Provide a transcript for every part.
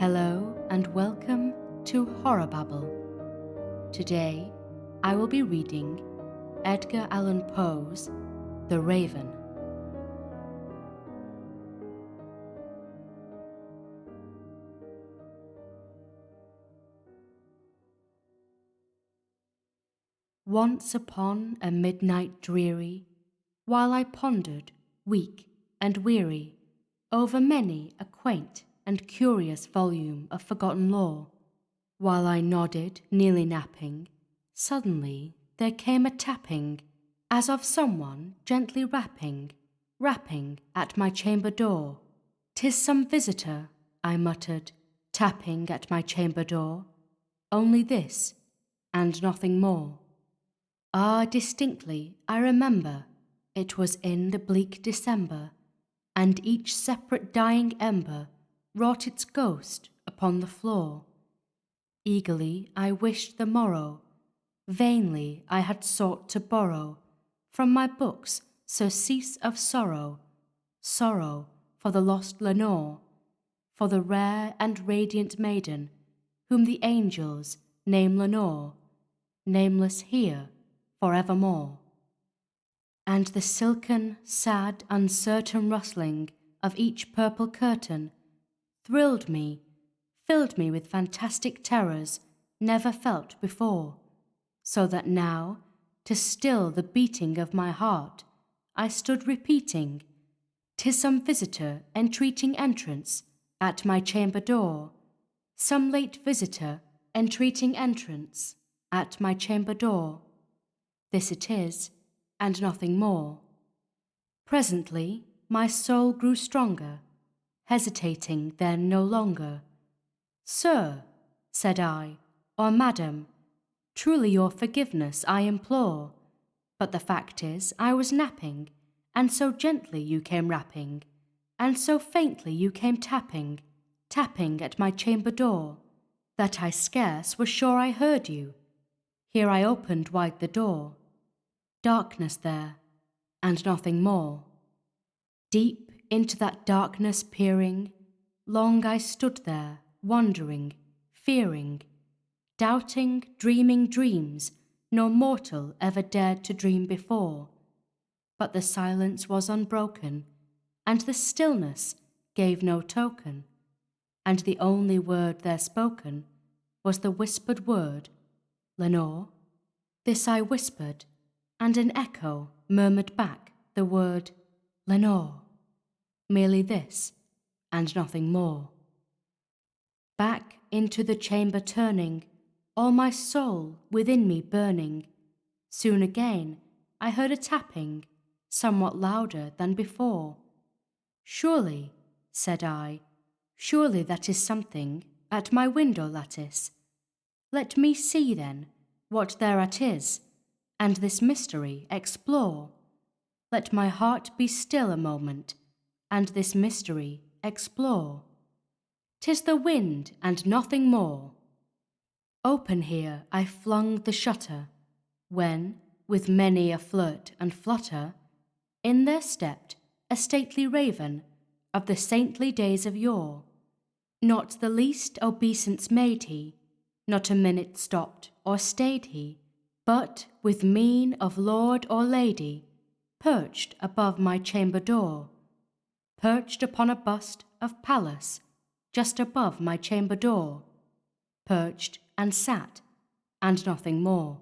Hello and welcome to HorrorBabble. Today, I will be reading Edgar Allan Poe's The Raven. Once upon a midnight dreary, while I pondered, weak and weary, over many a quaint and curious volume of forgotten lore, while I nodded, nearly napping, suddenly there came a tapping, as of someone gently rapping at my chamber door. "'Tis some visitor," I muttered, tapping at my chamber door. Only this, and nothing more. Ah, distinctly I remember, it was in the bleak December, and each separate dying ember wrought its ghost upon the floor. Eagerly I wished the morrow, vainly I had sought to borrow from my books surcease of sorrow, sorrow for the lost Lenore, for the rare and radiant maiden whom the angels name Lenore, nameless here forevermore. And the silken, sad, uncertain rustling of each purple curtain thrilled me, filled me with fantastic terrors never felt before, so that now, to still the beating of my heart, I stood repeating, "'Tis some visitor entreating entrance at my chamber door, some late visitor entreating entrance at my chamber door. This it is, and nothing more." Presently my soul grew stronger, hesitating then no longer. "Sir," said I, "or madam, truly your forgiveness I implore, but the fact is I was napping, and so gently you came rapping, and so faintly you came tapping at my chamber door, that I scarce was sure I heard you. Here I opened wide the door. Darkness there, and nothing more. Deep into that darkness peering, long I stood there, wondering, fearing, doubting, dreaming dreams no mortal ever dared to dream before. But the silence was unbroken, and the stillness gave no token, and the only word there spoken was the whispered word, 'Lenore.' This I whispered, and an echo murmured back the word, 'Lenore.' Merely this, and nothing more. Back into the chamber turning, all my soul within me burning, soon again I heard a tapping, somewhat louder than before. "Surely," said I, "surely that is something at my window lattice. Let me see then what thereat is, and this mystery explore. Let my heart be still a moment, and this mystery explore. 'Tis the wind and nothing more." Open here I flung the shutter, when, with many a flirt and flutter, in there stepped a stately raven of the saintly days of yore. Not the least obeisance made he, not a minute stopped or stayed he, but, with mien of lord or lady, perched above my chamber door, perched upon a bust of Pallas, just above my chamber door, perched and sat, and nothing more.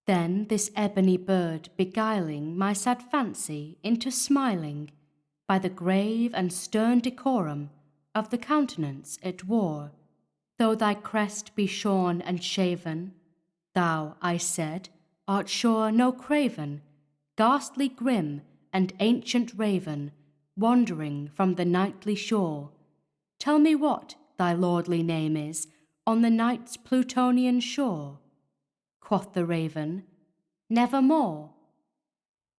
Then this ebony bird beguiling my sad fancy into smiling, by the grave and stern decorum of the countenance it wore, "Though thy crest be shorn and shaven, thou," I said, "art sure no craven, ghastly grim and ancient raven, wandering from the nightly shore. Tell me what thy lordly name is on the night's Plutonian shore." Quoth the raven, "Nevermore."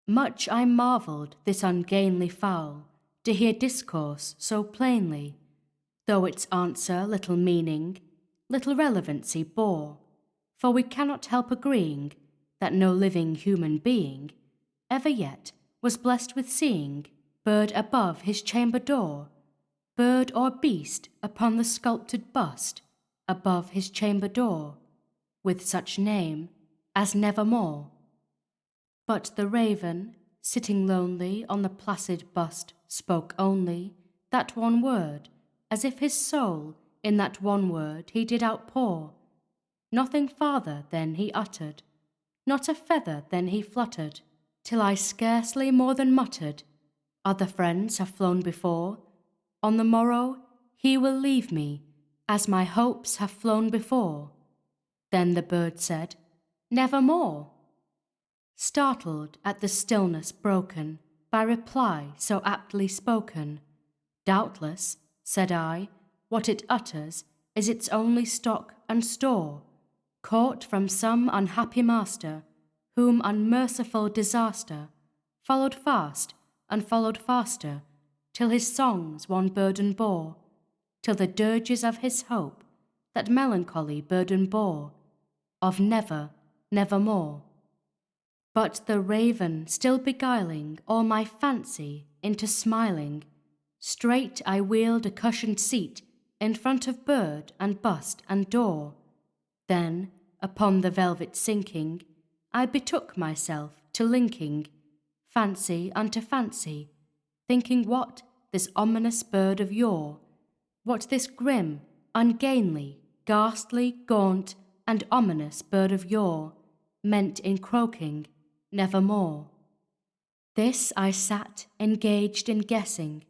Much I marvelled this ungainly fowl to hear discourse so plainly, though its answer little meaning, little relevancy bore, for we cannot help agreeing that no living human being ever yet was blessed with seeing bird above his chamber door, bird or beast upon the sculptured bust above his chamber door, with such name as Nevermore. But the raven, sitting lonely on the placid bust, spoke only that one word, as if his soul in that one word he did outpour. Nothing farther then he uttered, not a feather then he fluttered, till I scarcely more than muttered, other friends have flown before, on the morrow he will leave me, as my hopes have flown before. Then the bird said, Nevermore. Startled at the stillness broken by reply so aptly spoken, doubtless, said I, what it utters is its only stock and store, caught from some unhappy master, whom unmerciful disaster followed fast and followed faster, till his songs one burden bore, till the dirges of his hope that melancholy burden bore, of never, nevermore. But the raven still beguiling all my fancy into smiling, straight I wheeled a cushioned seat in front of bird and bust and door. Then, upon the velvet sinking, I betook myself to linking fancy unto fancy, thinking what this ominous bird of yore, what this grim, ungainly, ghastly, gaunt, and ominous bird of yore meant in croaking, Nevermore. This I sat engaged in guessing,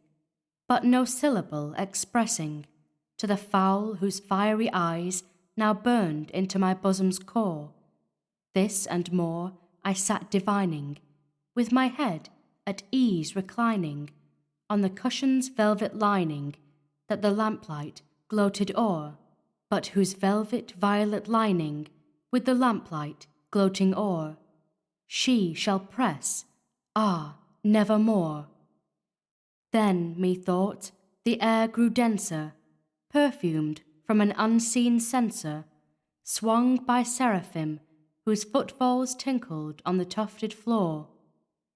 but no syllable expressing to the fowl whose fiery eyes now burned into my bosom's core. This and more I sat divining, with my head at ease reclining on the cushion's velvet lining that the lamplight gloated o'er, but whose velvet violet lining with the lamplight gloating o'er she shall press, nevermore. Then, methought, the air grew denser, perfumed from an unseen censer, swung by seraphim whose footfalls tinkled on the tufted floor.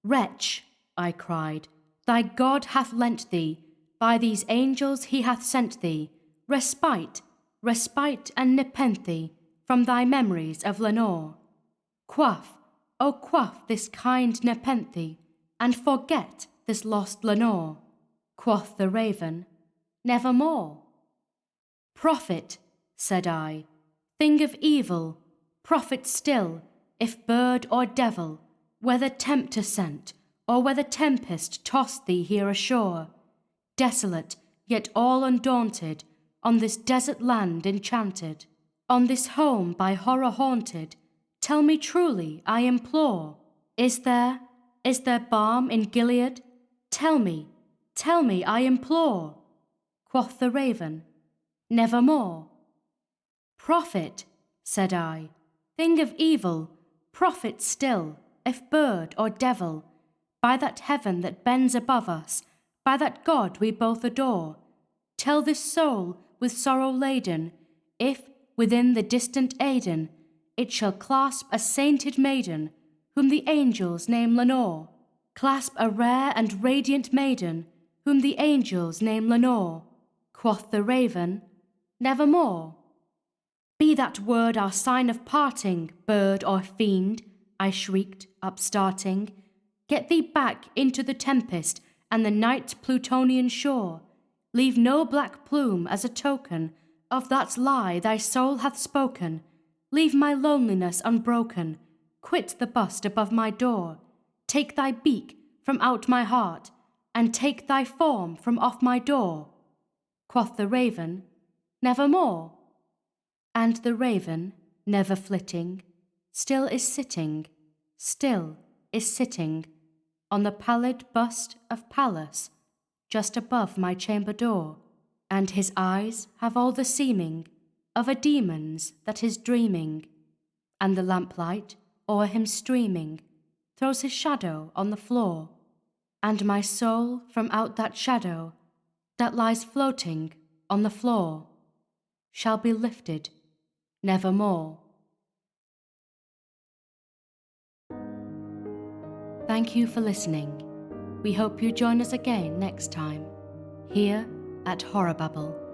Wretch, I cried, thy God hath lent thee, by these angels he hath sent thee, respite, respite and nepenthe from thy memories of Lenore. Quaff, O quaff this kind nepenthe, and forget this lost Lenore. Quoth the raven, Nevermore. Prophet, said I, thing of evil, prophet still, if bird or devil, whether tempter sent, or whether tempest tossed thee here ashore, desolate, yet all undaunted, on this desert land enchanted, on this home by horror haunted, tell me truly, I implore, is there balm in Gilead? Tell me, I implore. Quoth the raven, Nevermore. Prophet, said I, thing of evil, prophet still, if bird or devil, by that heaven that bends above us, by that God we both adore, tell this soul with sorrow laden, if within the distant Aidenn it shall clasp a sainted maiden, whom the angels name Lenore, clasp a rare and radiant maiden, whom the angels name Lenore. Quoth the raven, Nevermore. Be that word our sign of parting, bird or fiend, I shrieked, upstarting. Get thee back into the tempest and the night Plutonian shore. Leave no black plume as a token of that lie thy soul hath spoken. Leave my loneliness unbroken. Quit the bust above my door. Take thy beak from out my heart, and take thy form from off my door. Quoth the raven, Nevermore. And the raven, never flitting, still is sitting on the pallid bust of Pallas, just above my chamber door, and his eyes have all the seeming of a demon's that is dreaming, and the lamplight o'er him streaming throws his shadow on the floor, and my soul from out that shadow that lies floating on the floor shall be lifted nevermore. Thank you for listening. We hope you join us again next time, here at HorrorBabble.